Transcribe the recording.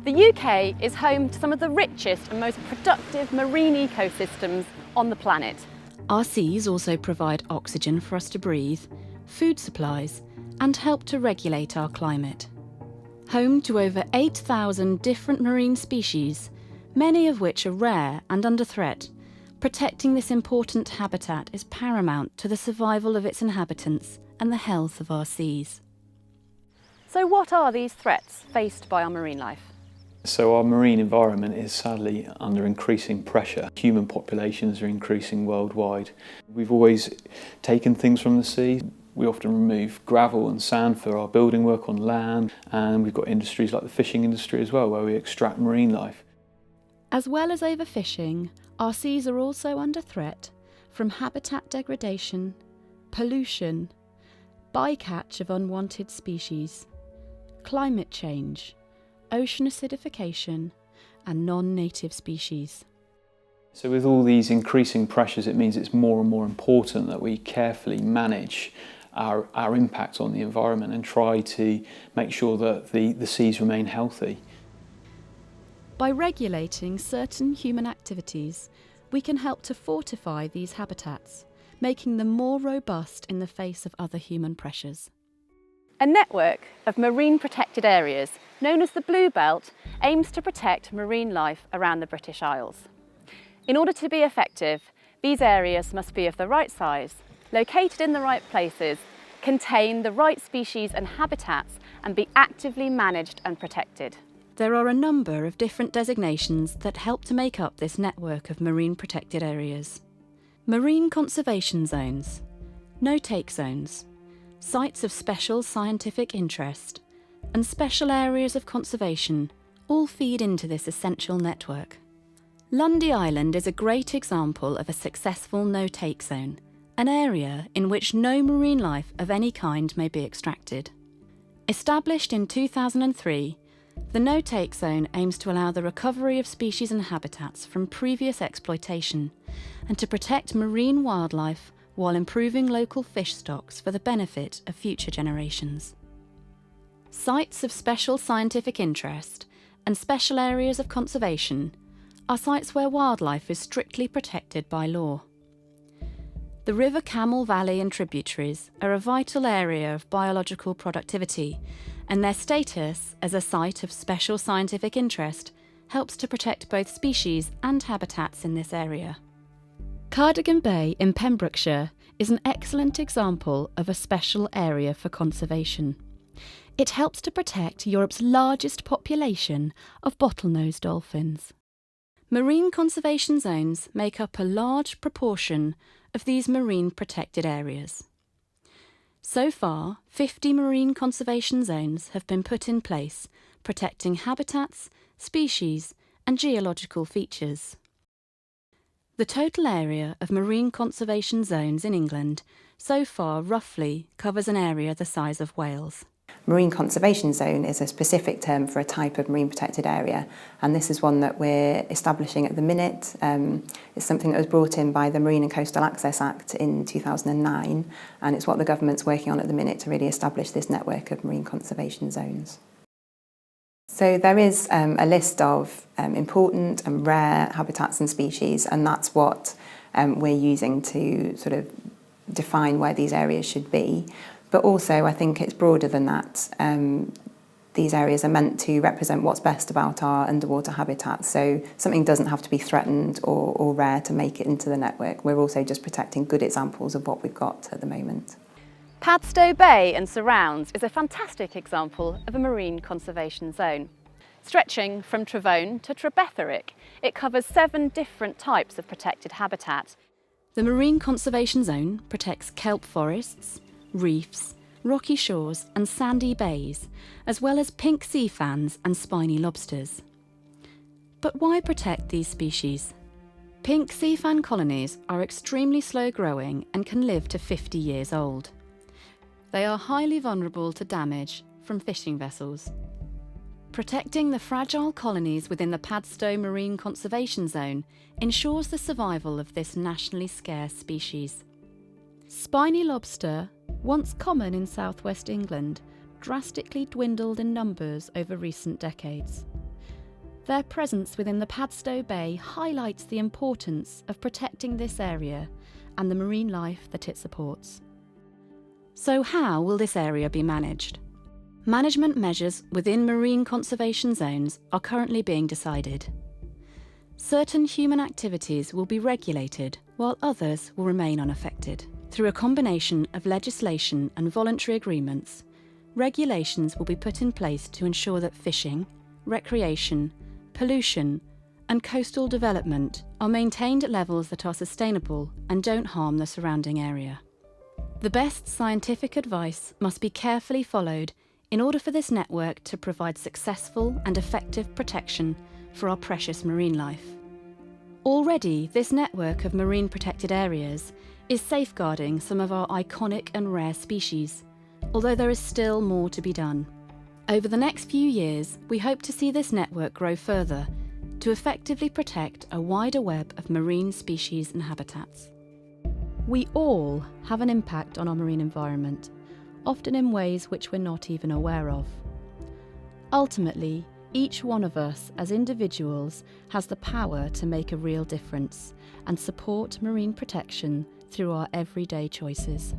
The UK is home to some of the richest and most productive marine ecosystems on the planet. Our seas also provide oxygen for us to breathe, food supplies, and help to regulate our climate. Home to over 8,000 different marine species, many of which are rare and under threat, protecting this important habitat is paramount to the survival of its inhabitants and the health of our seas. So what are these threats faced by our marine life? So our marine environment is sadly under increasing pressure. Human populations are increasing worldwide. We've always taken things from the sea. We often remove gravel and sand for our building work on land, and we've got industries like the fishing industry as well, where we extract marine life. As well as overfishing, our seas are also under threat from habitat degradation, pollution, bycatch of unwanted species, climate change, ocean acidification, and non-native species. So with all these increasing pressures, it means it's more and more important that we carefully manage our impact on the environment and try to make sure that the seas remain healthy. By regulating certain human activities, we can help to fortify these habitats, making them more robust in the face of other human pressures. A network of marine protected areas, known as the Blue Belt, aims to protect marine life around the British Isles. In order to be effective, these areas must be of the right size, located in the right places, contain the right species and habitats, and be actively managed and protected. There are a number of different designations that help to make up this network of marine protected areas. Marine conservation zones, no-take zones, sites of special scientific interest, and special areas of conservation all feed into this essential network. Lundy Island is a great example of a successful no-take zone, an area in which no marine life of any kind may be extracted. Established in 2003, the no-take zone aims to allow the recovery of species and habitats from previous exploitation and to protect marine wildlife while improving local fish stocks for the benefit of future generations. Sites of special scientific interest and special areas of conservation are sites where wildlife is strictly protected by law. The River Camel Valley and tributaries are a vital area of biological productivity, and their status as a site of special scientific interest helps to protect both species and habitats in this area. Cardigan Bay in Pembrokeshire is an excellent example of a special area for conservation. It helps to protect Europe's largest population of bottlenose dolphins. Marine conservation zones make up a large proportion of these marine protected areas. So far, 50 marine conservation zones have been put in place, protecting habitats, species, and geological features. The total area of marine conservation zones in England so far roughly covers an area the size of Wales. Marine conservation zone is a specific term for a type of marine protected area, and this is one that we're establishing at the minute. It's something that was brought in by the Marine and Coastal Access Act in 2009, and it's what the government's working on at the minute to really establish this network of marine conservation zones. So there is a list of important and rare habitats and species, and that's what we're using to sort of define where these areas should be. But also, I think it's broader than that. These areas are meant to represent what's best about our underwater habitats. So something doesn't have to be threatened or rare to make it into the network. We're also just protecting good examples of what we've got at the moment. Padstow Bay and surrounds is a fantastic example of a marine conservation zone. Stretching from Trevone to Trebetherick, it covers 7 different types of protected habitat. The Marine Conservation Zone protects kelp forests, reefs, rocky shores and sandy bays, as well as pink sea fans and spiny lobsters. But why protect these species? Pink sea fan colonies are extremely slow growing and can live to 50 years old. They are highly vulnerable to damage from fishing vessels. Protecting the fragile colonies within the Padstow Marine Conservation Zone ensures the survival of this nationally scarce species. Spiny lobster, once common in southwest England, drastically dwindled in numbers over recent decades. Their presence within the Padstow Bay highlights the importance of protecting this area and the marine life that it supports. So how will this area be managed? Management measures within marine conservation zones are currently being decided. Certain human activities will be regulated while others will remain unaffected. Through a combination of legislation and voluntary agreements, regulations will be put in place to ensure that fishing, recreation, pollution and coastal development are maintained at levels that are sustainable and don't harm the surrounding area. The best scientific advice must be carefully followed in order for this network to provide successful and effective protection for our precious marine life. Already, this network of marine protected areas is safeguarding some of our iconic and rare species, although there is still more to be done. Over the next few years, we hope to see this network grow further to effectively protect a wider web of marine species and habitats. We all have an impact on our marine environment, often in ways which we're not even aware of. Ultimately, each one of us as individuals has the power to make a real difference and support marine protection through our everyday choices.